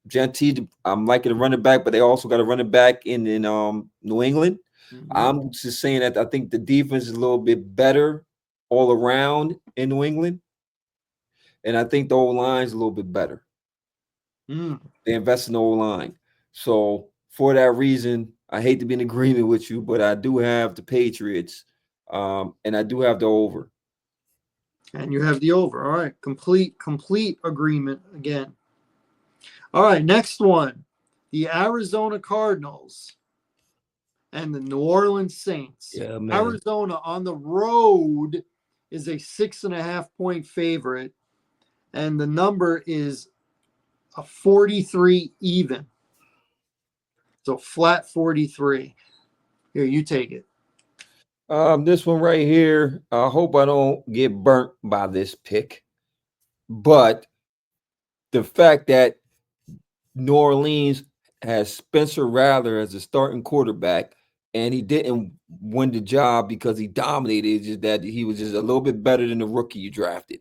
Genty, I'm liking the running back, but they also got a running back in New England. I'm just saying that I think the defense is a little bit better all around in New England, and I think the O-line is a little bit better. They invest in the O-line. So for that reason, I hate to be in agreement with you, but I do have the Patriots, and I do have the over. And you have the over. All right. Complete agreement again. All right. Next one. The Arizona Cardinals and the New Orleans Saints. Yeah, man. Arizona on the road is a 6.5-point favorite, and the number is a 43 even. So flat 43. Here, you take it. This one right here, I hope I don't get burnt by this pick, but the fact that New Orleans has Spencer Rattler as a starting quarterback, and he didn't win the job because he dominated, just that he was just a little bit better than the rookie you drafted.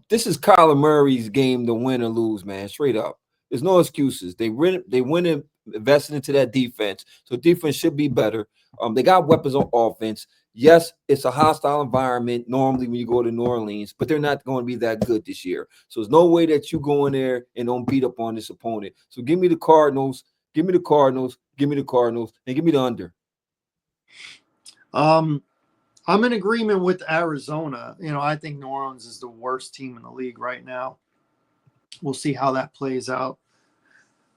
This is Kyler Murray's game to win or lose, man. Straight up. There's no excuses. They went and invested into that defense. So defense should be better. They got weapons on offense. Yes, it's a hostile environment normally when you go to New Orleans, but they're not going to be that good this year. So there's no way that you go in there and don't beat up on this opponent. So give me the Cardinals, give me the Cardinals, give me the Cardinals, and give me the under. I'm in agreement with Arizona. I think New Orleans is the worst team in the league right now. We'll see how that plays out.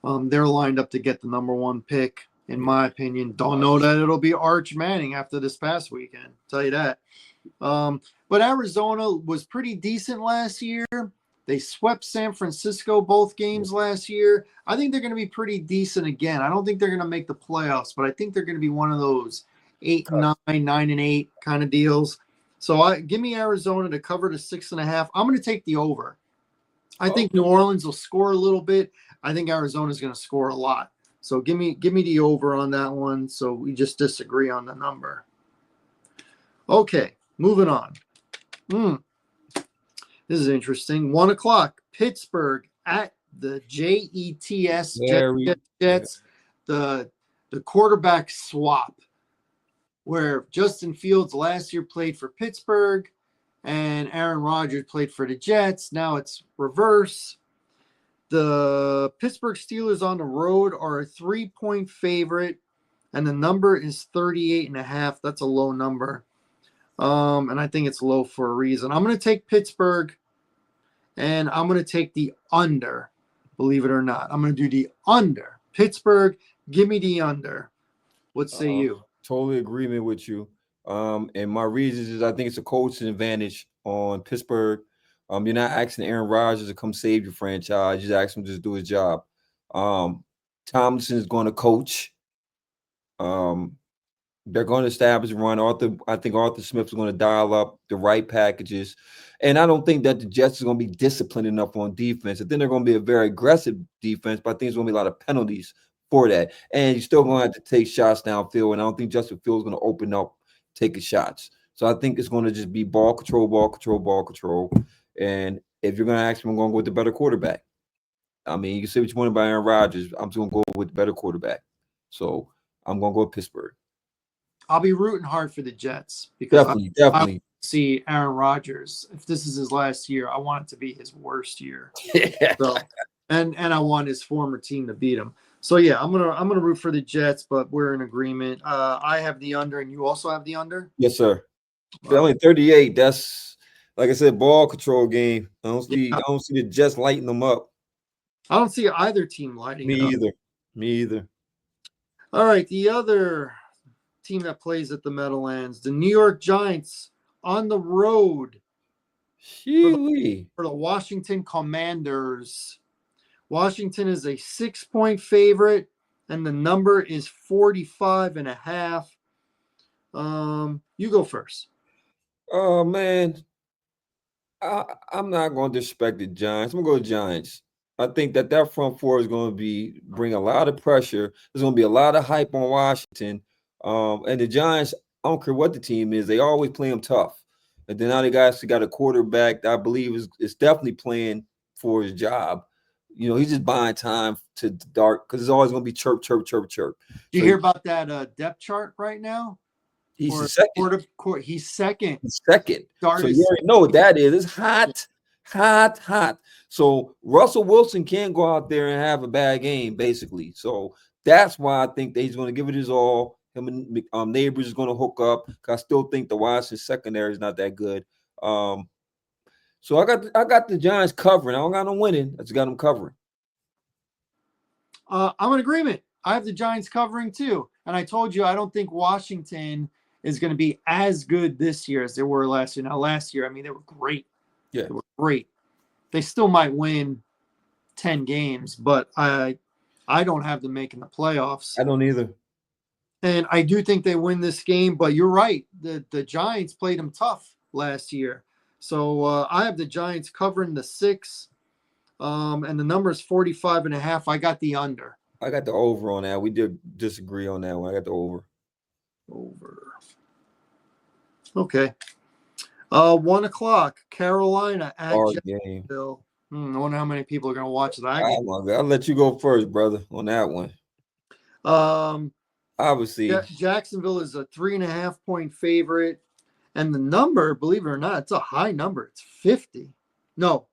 They're lined up to get the number one pick, in my opinion. Don't know that it'll be Arch Manning after this past weekend. Tell you that. But Arizona was pretty decent last year. They swept San Francisco both games last year. I think they're going to be pretty decent again. I don't think they're going to make the playoffs, but I think they're going to be one of those 8-9, 9-8 kind of deals. So give me Arizona to cover the 6.5. I'm going to take the over. I think New Orleans will score a little bit. I think Arizona is going to score a lot. So give me the over on that one. So we just disagree on the number. Okay, moving on. This is interesting. 1 o'clock, Pittsburgh at the Jets. Jets. The quarterback swap, where Justin Fields last year played for Pittsburgh and Aaron Rodgers played for the Jets. Now it's reverse. The Pittsburgh Steelers on the road are a 3-point favorite, and the number is 38.5. That's a low number. And I think it's low for a reason. I'm going to take Pittsburgh, and I'm going to take the under, believe it or not. I'm going to do the under. Pittsburgh, give me the under. What say you? Totally agreement with you. And my reasons is I think it's a coaching advantage on Pittsburgh. You're not asking Aaron Rodgers to come save your franchise. You just ask him to just do his job. Tomlinson is going to coach. They're going to establish a run. I think Arthur Smith is going to dial up the right packages. And I don't think that the Jets are going to be disciplined enough on defense. I think they're going to be a very aggressive defense, but I think there's going to be a lot of penalties for that. And you're still going to have to take shots downfield, and I don't think Justin Fields is going to open up taking shots. So I think it's going to just be ball control, ball control, ball control. And if you're going to ask me, I'm going to go with the better quarterback. I mean, you can say what you want about Aaron Rodgers. I'm just going to go with the better quarterback. So I'm going to go with Pittsburgh. I'll be rooting hard for the Jets because definitely. I see Aaron Rodgers. If this is his last year, I want it to be his worst year. So, and I want his former team to beat him. So yeah, I'm gonna root for the Jets, but we're in agreement. I have the under, and you also have the under. Yes, sir. Only 38. That's, like I said, ball control game. I don't see the Jets lighting them up. I don't see either team lighting it up. Me either. All right, the other team that plays at the Meadowlands, the New York Giants on the road for the Washington Commanders. Washington is a 6-point favorite, and the number is 45.5. You go first. Oh, man. I'm not going to disrespect the Giants. I'm going to go Giants. I think that front four is going to bring a lot of pressure. There's going to be a lot of hype on Washington. And the Giants, I don't care what the team is, they always play them tough. And then now they actually got a quarterback that I believe is definitely playing for his job. You know, he's just buying time to dark because it's always going to be chirp, chirp, chirp, chirp. Do you So hear about that depth chart right now? he's the Or second. he's second. Second. Start So you is already know what that is. It's hot, hot, hot. So Russell Wilson can't go out there and have a bad game, basically. So that's why I think that he's going to give it his all. Him and Neighbors is going to hook up. I still think the Washington secondary is not that good. So I got the Giants covering. I don't got them winning. I just got them covering. I'm in agreement. I have the Giants covering too. And I told you I don't think Washington is going to be as good this year as they were last year. Now, last year, I mean, they were great. Yeah. They were great. They still might win 10 games, but I don't have them making the playoffs. I don't either. And I do think they win this game, but you're right. The Giants played them tough last year. So I have the Giants covering the 6, and the number is 45.5. I got the under. I got the over on that. We did disagree on that one. I got the over. Over. Okay. 1 o'clock, Carolina at Hard Jacksonville. I wonder how many people are going to watch that game. game. I'll let you go first, brother, on that one. Obviously, Jacksonville is a 3.5-point favorite, and the number, believe it or not, it's a high number. It's 50. No,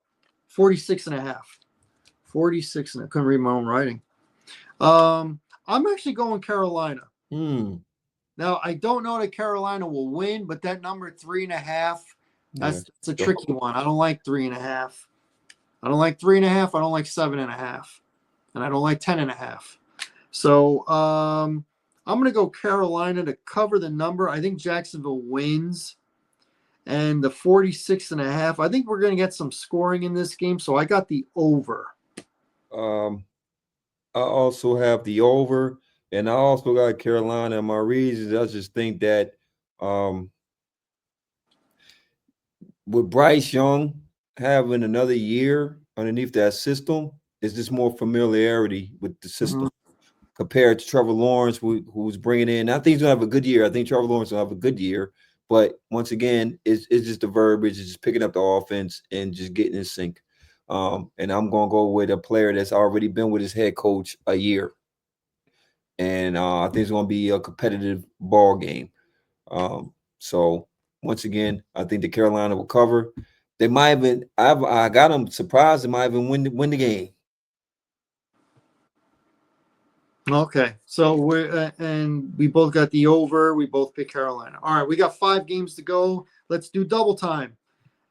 46.5. 46, and I couldn't read my own writing. I'm actually going Carolina. Now, I don't know that Carolina will win, but that number 3.5, that's a tricky one. I don't like 3.5. I don't like 3.5. I don't like 7.5. And I don't like 10.5. So I'm going to go Carolina to cover the number. I think Jacksonville wins. And the 46.5, I think we're going to get some scoring in this game. So I got the over. I also have the over. And I also got Carolina. And my reasons, I just think that with Bryce Young having another year underneath that system, is just more familiarity with the system compared to Trevor Lawrence, who's bringing in. I think he's going to have a good year. I think Trevor Lawrence will have a good year. But once again, it's just the verbiage. It's just picking up the offense and just getting in sync. And I'm going to go with a player that's already been with his head coach a year. And I think it's going to be a competitive ball game. So once again, I think the Carolina will cover. They might even. I got them surprised. They might even win the game. Okay, so we both got the over. We both picked Carolina. All right, we got 5 games to go. Let's do double time.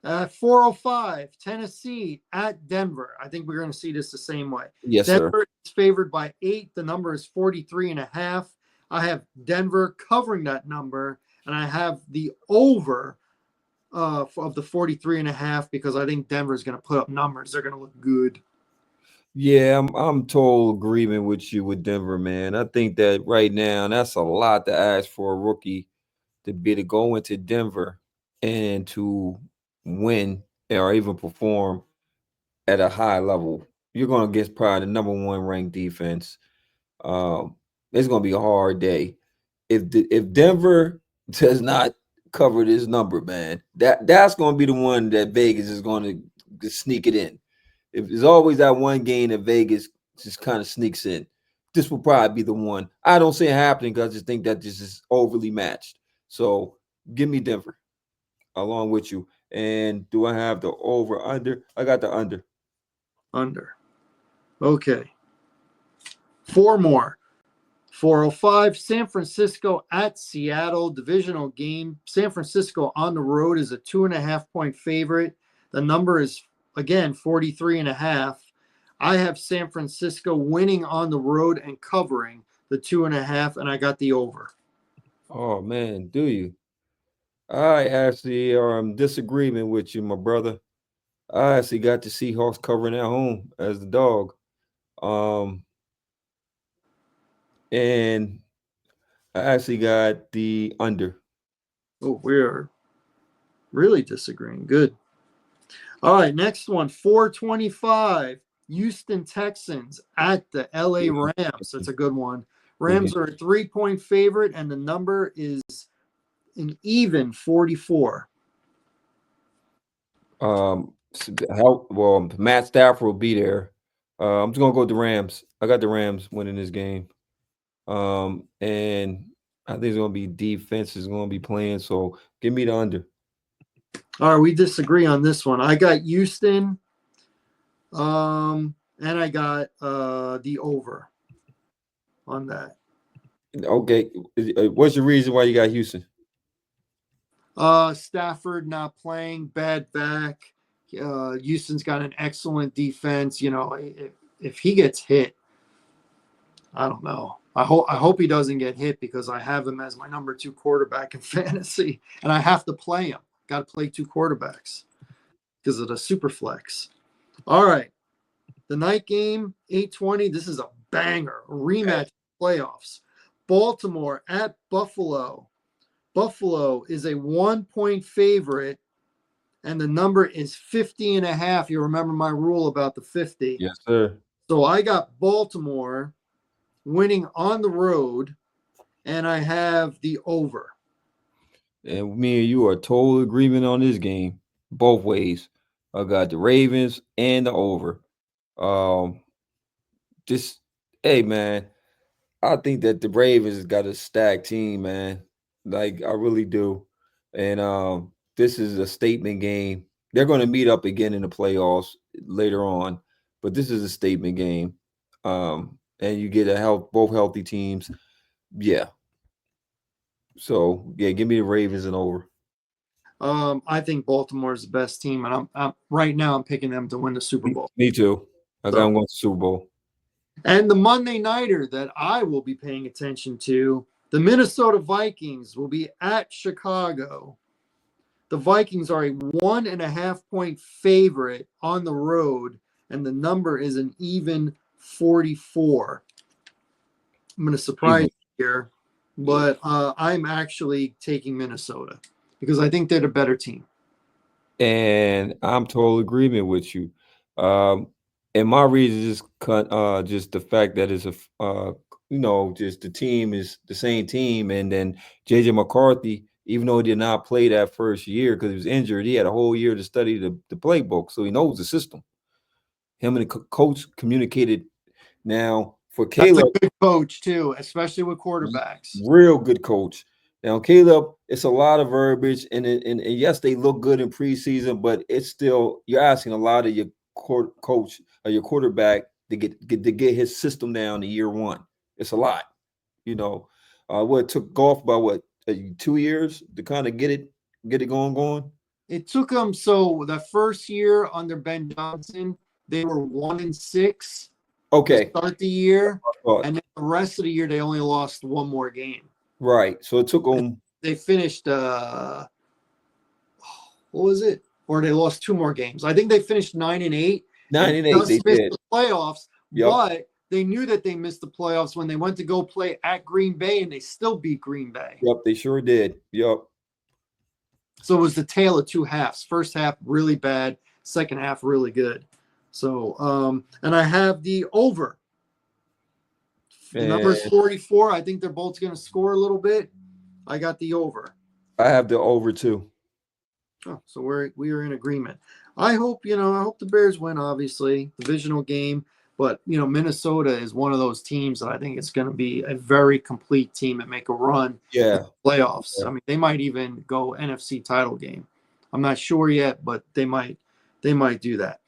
4:05, Tennessee at Denver. I think we're going to see this the same way. Yes, Denver sir. is favored by 8. The number is 43.5. I have Denver covering that number, and I have the over of the 43.5 because I think Denver is going to put up numbers. They're going to look good. Yeah, I'm total agreement with you with Denver, man. I think that right now that's a lot to ask for a rookie to be to go into Denver and to win or even perform at a high level. You're going to get probably the number 1 ranked defense. It's going to be a hard day. If Denver does not cover this number, man, that's going to be the one that Vegas is going to sneak it in. If there's always that one game that Vegas just kind of sneaks in, this will probably be the one. I don't see it happening because I just think that this is overly matched. So give me Denver along with you. And do I have the over under? I got the under. Under. Okay. 4 more. 4:05, San Francisco at Seattle, divisional game. San Francisco on the road is a 2.5-point favorite. The number is, again, 43.5. I have San Francisco winning on the road and covering the 2.5, and I got the over. Oh, man, do you? I actually are in disagreement with you, my brother. I actually got the Seahawks covering at home as the dog. And I actually got the under. Oh, we're really disagreeing. Good. All right, next one, 4:25, Houston Texans at the LA Rams. That's a good one. Rams are a 3-point favorite, and the number is an even 44. Matt Stafford will be there. I'm just gonna go with the Rams. I got the Rams winning this game. And I think it's gonna be defense is gonna be playing. So give me the under. All right, we disagree on this one. I got Houston, and I got the over on that. Okay, what's the reason why you got Houston? Stafford not playing, bad back. Houston's got an excellent defense. You know, if he gets hit, I don't know. I hope he doesn't get hit because I have him as my number 2 quarterback in fantasy, and I have to play him. Got to play 2 quarterbacks because of the super flex. All right, the night game, 8:20. This is a banger, a rematch playoffs. Baltimore at Buffalo. Buffalo is a 1-point favorite, and the number is 50.5. You remember my rule about the 50. Yes, sir. So I got Baltimore winning on the road, and I have the over. And me and you are total agreement on this game, both ways. I got the Ravens and the over. Um, just hey man, I think that the Ravens got a stacked team, man. Like I really do. And this is a statement game. They're going to meet up again in the playoffs later on, but this is a statement game. And you get both healthy teams. Yeah. So yeah, give me the Ravens and over. I think Baltimore is the best team, and I'm right now I'm picking them to win the Super Bowl. Me too. I got them going to Super Bowl. And the Monday nighter that I will be paying attention to, the Minnesota Vikings will be at Chicago. The Vikings are a 1.5-point favorite on the road, and the number is an even 44. I'm going to surprise you here, but I'm actually taking Minnesota because I think they're the better team. And I'm total agreement with you. And my reason is just the fact that it's just the team is the same team, and then JJ McCarthy, even though he did not play that first year because he was injured, he had a whole year to study the playbook, so he knows the system. Him and the coach communicated. Now for Caleb, that's a good coach too, especially with quarterbacks. Real good coach. Now Caleb, it's a lot of verbiage, and yes, they look good in preseason, but it's still you're asking a lot of your coach or your quarterback to get his system down in year one. It's a lot, you know. What it took golf about 2 years to kind of get it going. It took them so the first year under Ben Johnson, they were 1-6. Okay. To start the year, and then the rest of the year they only lost one more game. Right. So it took them. They finished. What was it? Or they lost 2 more games. I think they finished 9-8. 9-8. They did the playoffs, but they knew that they missed the playoffs when they went to go play at Green Bay, and they still beat Green Bay. Yep, they sure did. Yep. So it was the tale of 2 halves. First half really bad. Second half really good. So, and I have the over. The number is 44. I think they're both going to score a little bit. I got the over. I have the over too. Oh, so we are in agreement. I hope the Bears win, obviously, divisional game. But, Minnesota is one of those teams that I think it's going to be a very complete team and make a run. Yeah. Playoffs. Yeah. I mean, they might even go NFC title game. I'm not sure yet, but they might do that.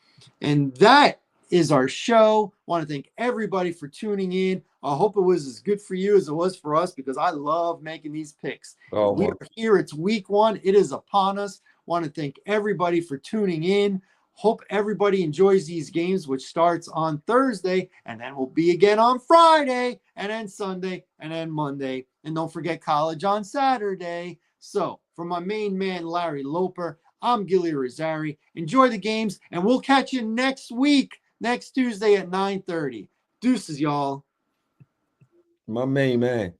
And that is our show. I want to thank everybody for tuning in. I hope it was as good for you as it was for us because I love making these picks. We are here. It's week 1. It is upon us. I want to thank everybody for tuning in. Hope everybody enjoys these games, which starts on Thursday, and then we'll be again on Friday, and then Sunday, and then Monday. And don't forget college on Saturday. So for my main man, Larry Loper, I'm Gilly Rosario. Enjoy the games, and we'll catch you next week, next Tuesday at 9:30. Deuces, y'all. My main man.